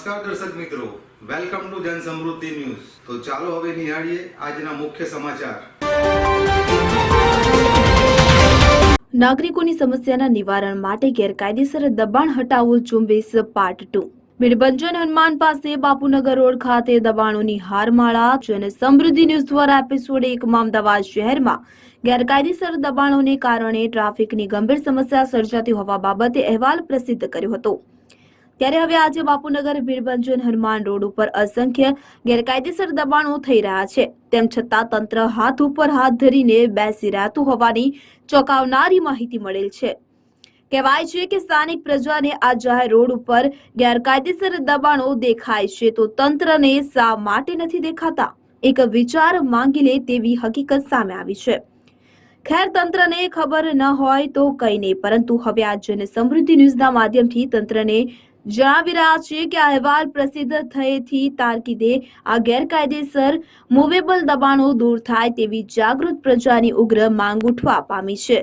નમસ્કાર દર્શક મિત્રો, વેલકમ ટુ જન સમૃદ્ધિ ન્યૂઝ। તો ચાલો હવે નિહાળીએ આજના મુખ્ય સમાચાર। નાગરિકોની સમસ્યાના નિવારણ માટે ગેરકાયદેસર દબાણ હટાવો ઝુંબેશ પાર્ટ 2। બીડભંજન હનુમાન પાસે બાપુનગર રોડ ખાતે દબાણોની હારમાળા। જન સમૃદ્ધિ ન્યૂઝ દ્વારા એપિસોડ 1 માં અમદાવાદ શહેરમાં ગેરકાયદેસર દબાણોને કારણે ટ્રાફિકની ગંભીર સમસ્યા સર્જાતી હોવા બાબતે અહેવાલ પ્રસિદ્ધ કર્યો હતો। ત્યારે હવે આજે બાપુનગર બીડભંજન હનુમાન રોડ ઉપર અસંખ્ય ગેરકાયદેસર દબાણો થઈ રહ્યા છે, તેમ છતાં તંત્ર હાથ ઉપર હાથ ધરીને બેસી રહેતું હોવાની ચોંકાવનારી માહિતી મળેલ છે। કહેવાય છે કે સ્થાનિક પ્રજાને આ જાહેર રોડ ઉપર ગેરકાયદેસર દબાણો દેખાય છે તો તંત્રને શા માટે નથી દેખાતા, એક વિચાર માંગી લે તેવી હકીકત સામે આવી છે। ખેર, તંત્રને ખબર ન હોય તો કંઈ નહીં, પરંતુ હવે આ જન સમૃદ્ધિ ન્યૂઝના માધ્યમથી તંત્રને જણાવી રહ્યા છે કે આ અહેવાલ પ્રસિદ્ધ થયેથી તાકીદે આ ગેરકાયદેસર મૂવેબલ દબાણો દૂર થાય તેવી જાગૃત પ્રજાની ઉગ્ર માંગ ઉઠવા પામી છે।